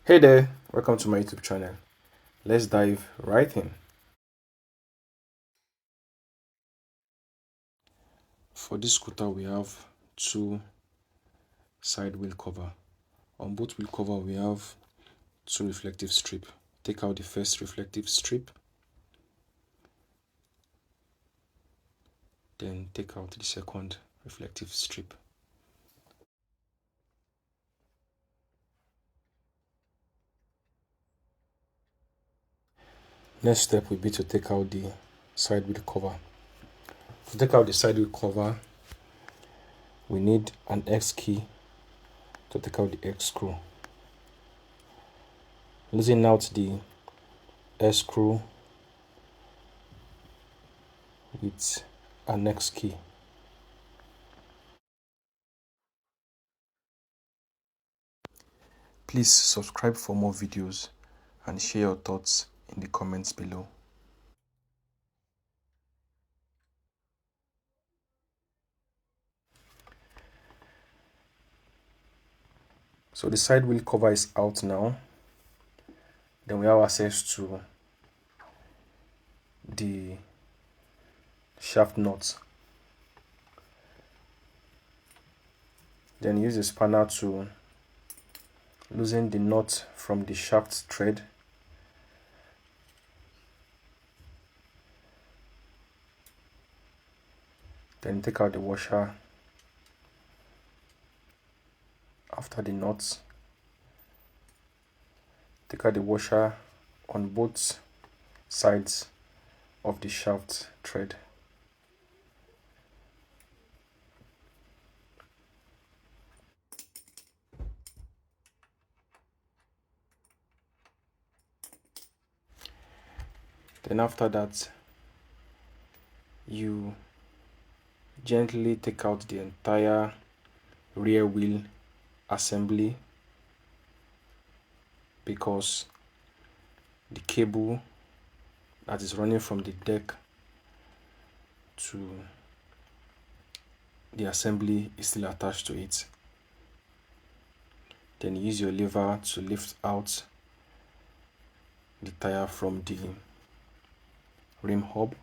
Hey there, welcome to my YouTube channel. Let's dive right in. For this scooter, we have two side wheel cover. On both wheel cover, we have two reflective strip. Take out the first reflective strip, then take out the second reflective strip. Next step will be to take out the side wheel cover. To take out the side wheel cover, we need an X key to take out the X screw. Loosen out the S screw with an X key. Please subscribe for more videos and share your thoughts in the comments below. So the side wheel cover is out now. Then we have access to the shaft nuts. Then use a spanner to loosen the nut from the shaft thread. Then take out the washer after the nuts. Take out the washer on both sides of the shaft thread. Then after that, you gently take out the entire rear wheel assembly, because the cable that is running from the deck to the assembly is still attached to it. Then use your lever to lift out the tire from the rim hub.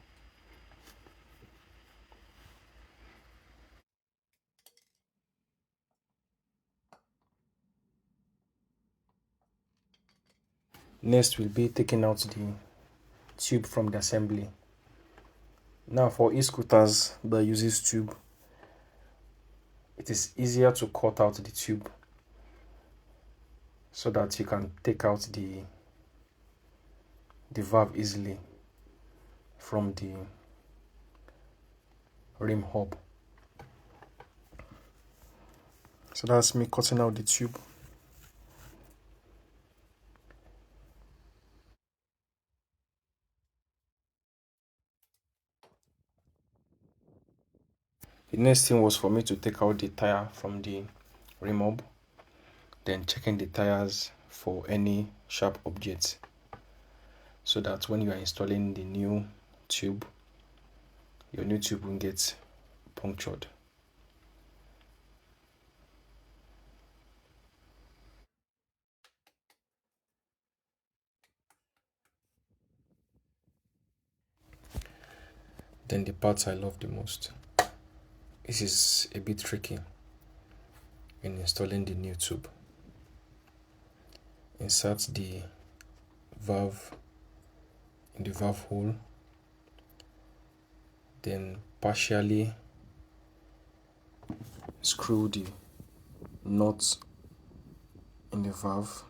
Next will be taking out the tube from the assembly. Now for e-scooters that uses tube, it is easier to cut out the tube so that you can take out the valve easily from the rim hub. So that's me cutting out the tube. The next thing was for me to take out the tire from the rim hub, then checking the tires for any sharp objects, so that when you are installing the new tube, your new tube won't get punctured. Then the parts I love the most. This is a bit tricky in installing the new tube. Insert the valve in the valve hole, then partially screw the nuts in the valve.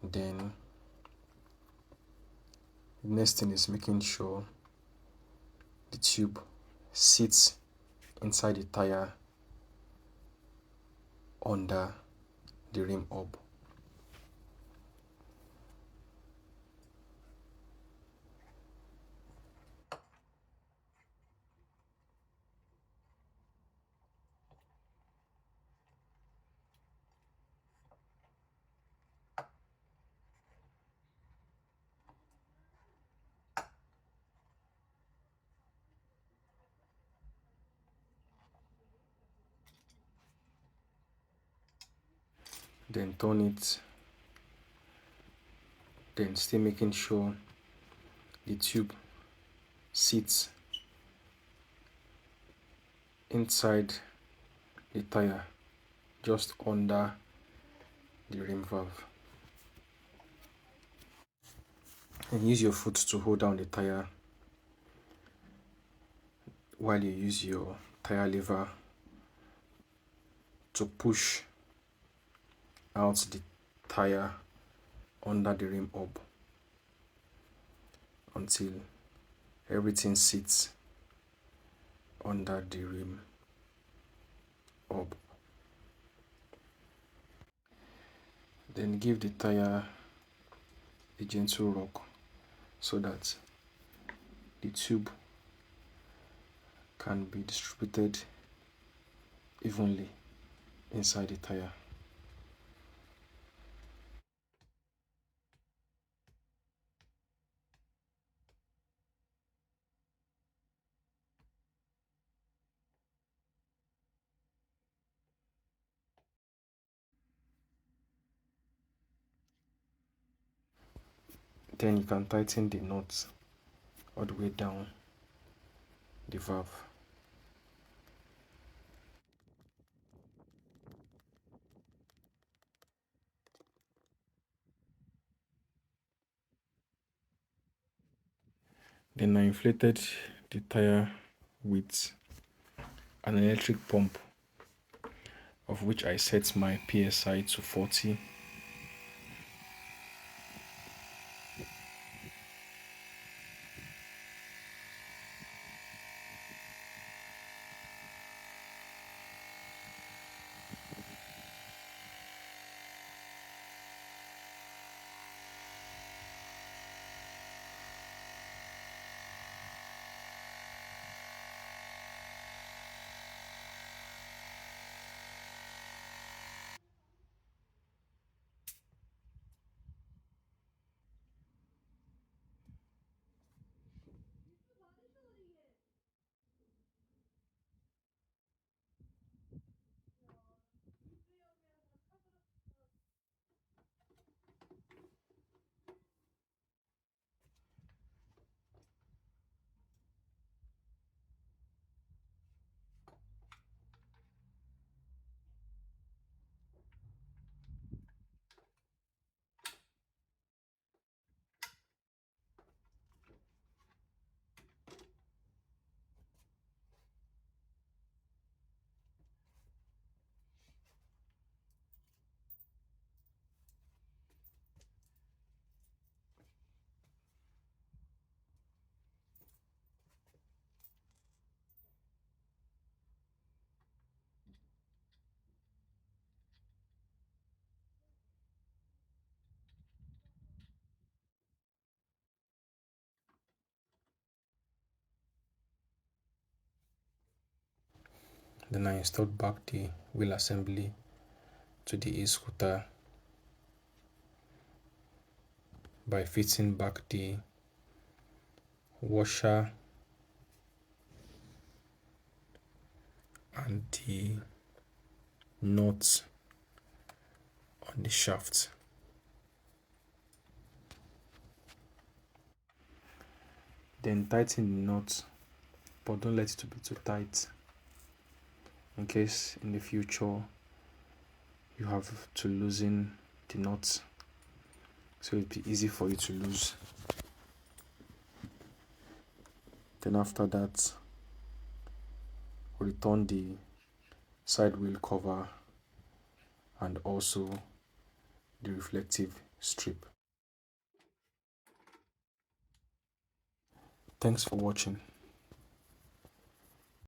Then the next thing is making sure the tube sits inside the tire under the rim hub. then turn it, then still making sure the tube sits inside the tire, just under the rim valve. And use your foot to hold down the tire while you use your tire lever to push out the tire under the rim hub until everything sits under the rim hub. Then give the tire a gentle rock so that the tube can be distributed evenly inside the tire. Then you can tighten the nuts all the way down the valve. Then I inflated the tire with an electric pump, of which I set my PSI to 40. Then I installed back the wheel assembly to the e-scooter by fitting back the washer and the nuts on the shaft. Then tighten the nut, but don't let it to be too tight, in case in the future you have to loosen the nuts, so it'll be easy for you to lose. Then after that, return the side wheel cover and also the reflective strip. Thanks for watching.